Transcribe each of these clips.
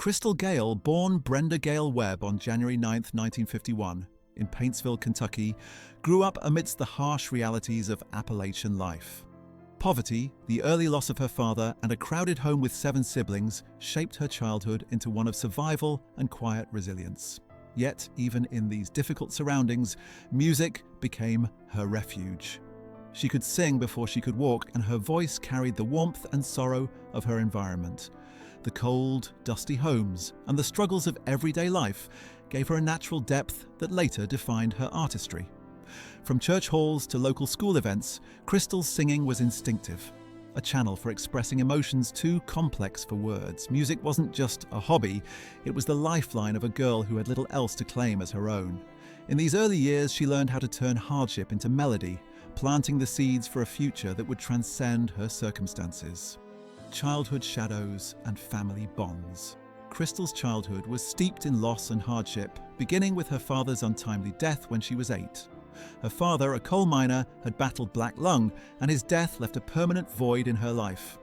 Crystal Gayle, born Brenda Gayle Webb on January 9, 1951, in Paintsville, Kentucky, grew up amidst the harsh realities of Appalachian life. Poverty, the early loss of her father, and a crowded home with 7 siblings shaped her childhood into one of survival and quiet resilience. Yet, even in these difficult surroundings, music became her refuge. She could sing before she could walk, and her voice carried the warmth and sorrow of her environment. The cold, dusty homes and the struggles of everyday life gave her a natural depth that later defined her artistry. From church halls to local school events, Crystal's singing was instinctive, a channel for expressing emotions too complex for words. Music wasn't just a hobby, it was the lifeline of a girl who had little else to claim as her own. In these early years, she learned how to turn hardship into melody, planting the seeds for a future that would transcend her circumstances. Childhood shadows and family bonds. Crystal's childhood was steeped in loss and hardship, beginning with her father's untimely death when she was 8. Her father, a coal miner, had battled black lung, and his death left a permanent void in her life.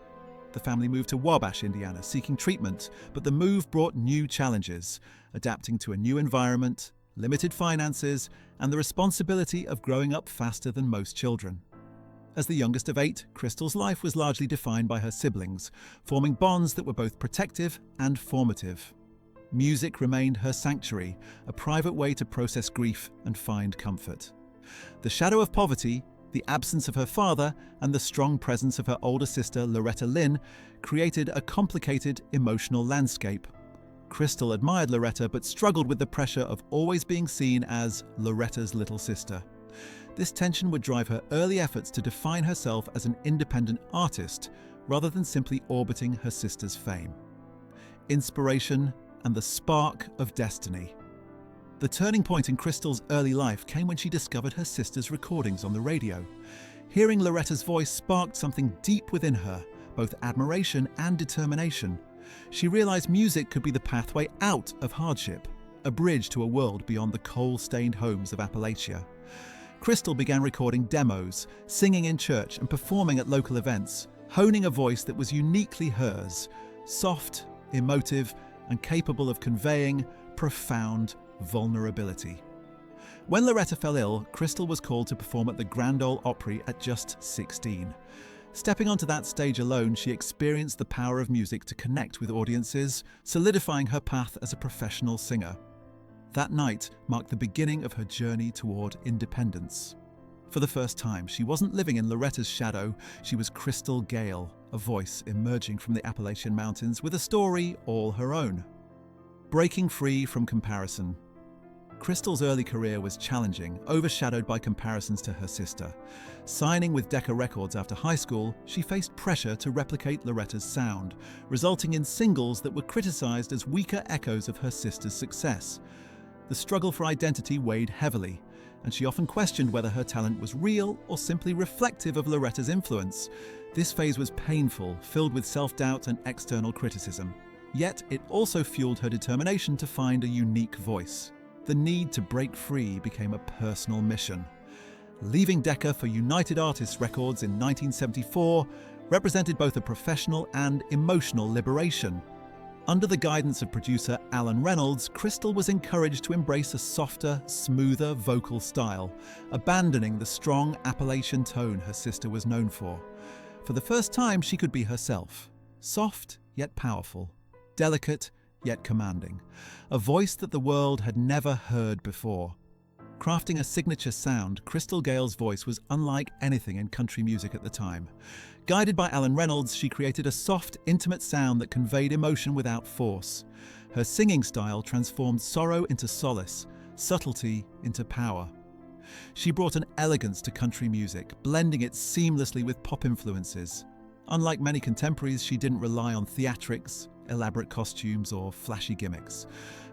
The family moved to Wabash, Indiana, seeking treatment, but the move brought new challenges, adapting to a new environment, limited finances, and the responsibility of growing up faster than most children. As the youngest of 8, Crystal's life was largely defined by her siblings, forming bonds that were both protective and formative. Music remained her sanctuary, a private way to process grief and find comfort. The shadow of poverty, the absence of her father, and the strong presence of her older sister, Loretta Lynn, created a complicated emotional landscape. Crystal admired Loretta but struggled with the pressure of always being seen as Loretta's little sister. This tension would drive her early efforts to define herself as an independent artist, rather than simply orbiting her sister's fame. Inspiration and the spark of destiny. The turning point in Crystal's early life came when she discovered her sister's recordings on the radio. Hearing Loretta's voice sparked something deep within her, both admiration and determination. She realized music could be the pathway out of hardship, a bridge to a world beyond the coal-stained homes of Appalachia. Crystal began recording demos, singing in church and performing at local events, honing a voice that was uniquely hers, soft, emotive, and capable of conveying profound vulnerability. When Loretta fell ill, Crystal was called to perform at the Grand Ole Opry at just 16. Stepping onto that stage alone, she experienced the power of music to connect with audiences, solidifying her path as a professional singer. That night marked the beginning of her journey toward independence. For the first time, she wasn't living in Loretta's shadow, she was Crystal Gayle, a voice emerging from the Appalachian Mountains with a story all her own. Breaking free from comparison. Crystal's early career was challenging, overshadowed by comparisons to her sister. Signing with Decca Records after high school, she faced pressure to replicate Loretta's sound, resulting in singles that were criticized as weaker echoes of her sister's success. The struggle for identity weighed heavily, and she often questioned whether her talent was real or simply reflective of Loretta's influence. This phase was painful, filled with self-doubt and external criticism. Yet it also fueled her determination to find a unique voice. The need to break free became a personal mission. Leaving Decca for United Artists Records in 1974 represented both a professional and emotional liberation. Under the guidance of producer Alan Reynolds, Crystal was encouraged to embrace a softer, smoother vocal style, abandoning the strong Appalachian tone her sister was known for. For the first time, she could be herself, soft yet powerful, delicate yet commanding, a voice that the world had never heard before. Crafting a signature sound, Crystal Gayle's voice was unlike anything in country music at the time. Guided by Alan Reynolds, she created a soft, intimate sound that conveyed emotion without force. Her singing style transformed sorrow into solace, subtlety into power. She brought an elegance to country music, blending it seamlessly with pop influences. Unlike many contemporaries, she didn't rely on theatrics, elaborate costumes, or flashy gimmicks.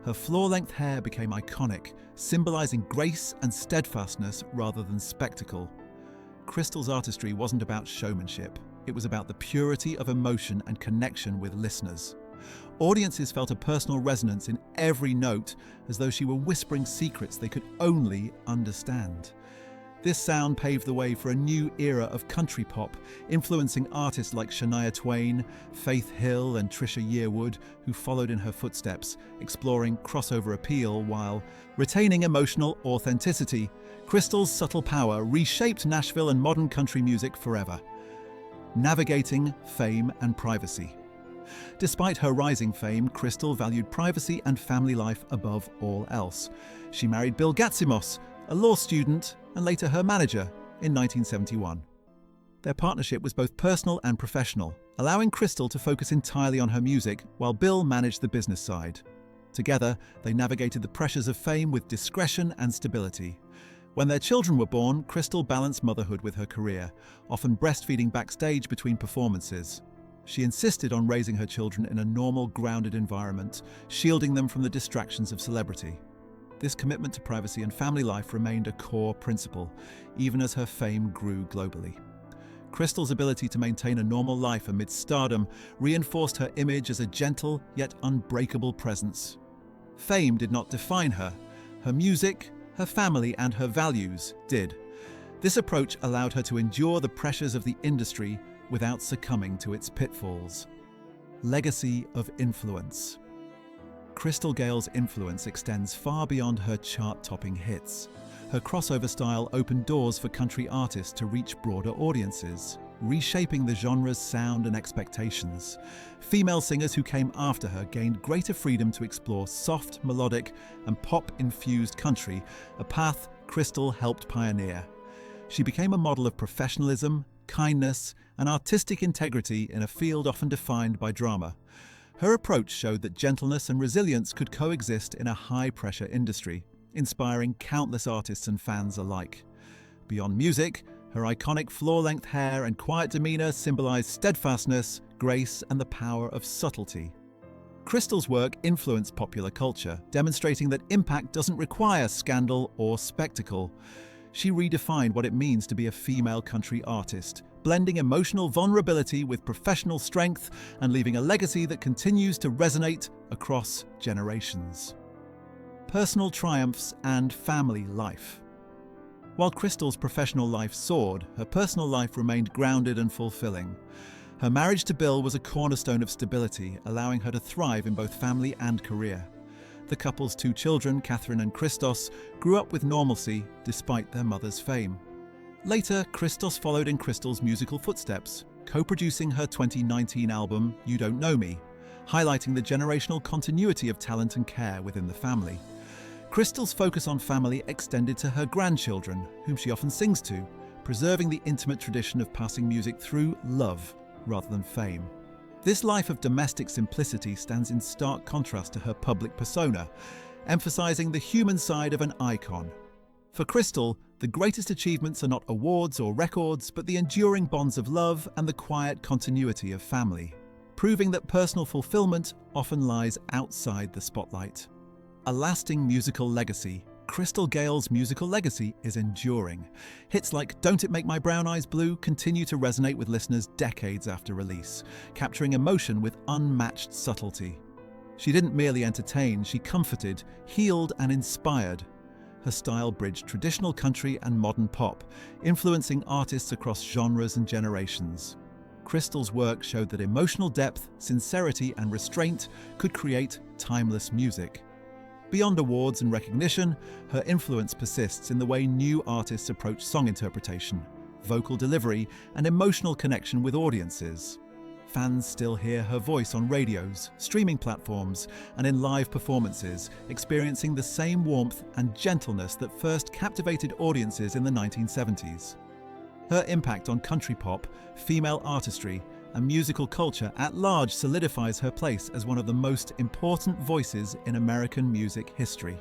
Her floor-length hair became iconic, symbolizing grace and steadfastness rather than spectacle. Crystal's artistry wasn't about showmanship. It was about the purity of emotion and connection with listeners. Audiences felt a personal resonance in every note, as though she were whispering secrets they could only understand. This sound paved the way for a new era of country pop, influencing artists like Shania Twain, Faith Hill and Trisha Yearwood, who followed in her footsteps, exploring crossover appeal while retaining emotional authenticity. Crystal's subtle power reshaped Nashville and modern country music forever. Navigating fame and privacy. Despite her rising fame, Crystal valued privacy and family life above all else. She married Bill Gatsimos, a law student and later her manager, in 1971. Their partnership was both personal and professional, allowing Crystal to focus entirely on her music while Bill managed the business side. Together, they navigated the pressures of fame with discretion and stability. When their children were born, Crystal balanced motherhood with her career, often breastfeeding backstage between performances. She insisted on raising her children in a normal, grounded environment, shielding them from the distractions of celebrity. This commitment to privacy and family life remained a core principle, even as her fame grew globally. Crystal's ability to maintain a normal life amid stardom reinforced her image as a gentle yet unbreakable presence. Fame did not define her. Her music, her family, and her values did. This approach allowed her to endure the pressures of the industry without succumbing to its pitfalls. Legacy of influence. Crystal Gayle's influence extends far beyond her chart-topping hits. Her crossover style opened doors for country artists to reach broader audiences, reshaping the genre's sound and expectations. Female singers who came after her gained greater freedom to explore soft, melodic, and pop-infused country, a path Crystal helped pioneer. She became a model of professionalism, kindness, and artistic integrity in a field often defined by drama. Her approach showed that gentleness and resilience could coexist in a high-pressure industry, inspiring countless artists and fans alike. Beyond music, her iconic floor-length hair and quiet demeanor symbolized steadfastness, grace, and the power of subtlety. Crystal's work influenced popular culture, demonstrating that impact doesn't require scandal or spectacle. She redefined what it means to be a female country artist, blending emotional vulnerability with professional strength and leaving a legacy that continues to resonate across generations. Personal triumphs and family life. While Crystal's professional life soared, her personal life remained grounded and fulfilling. Her marriage to Bill was a cornerstone of stability, allowing her to thrive in both family and career. The couple's two children, Catherine and Christos, grew up with normalcy despite their mother's fame. Later, Christos followed in Crystal's musical footsteps, co-producing her 2019 album, You Don't Know Me, highlighting the generational continuity of talent and care within the family. Crystal's focus on family extended to her grandchildren, whom she often sings to, preserving the intimate tradition of passing music through love rather than fame. This life of domestic simplicity stands in stark contrast to her public persona, emphasizing the human side of an icon. For Crystal, the greatest achievements are not awards or records, but the enduring bonds of love and the quiet continuity of family, proving that personal fulfillment often lies outside the spotlight. A lasting musical legacy. Crystal Gayle's musical legacy is enduring. Hits like Don't It Make My Brown Eyes Blue continue to resonate with listeners decades after release, capturing emotion with unmatched subtlety. She didn't merely entertain, she comforted, healed, and inspired. Her style bridged traditional country and modern pop, influencing artists across genres and generations. Crystal's work showed that emotional depth, sincerity, and restraint could create timeless music. Beyond awards and recognition, her influence persists in the way new artists approach song interpretation, vocal delivery, and emotional connection with audiences. Fans still hear her voice on radios, streaming platforms, and in live performances, experiencing the same warmth and gentleness that first captivated audiences in the 1970s. Her impact on country pop, female artistry, and musical culture at large solidifies her place as one of the most important voices in American music history.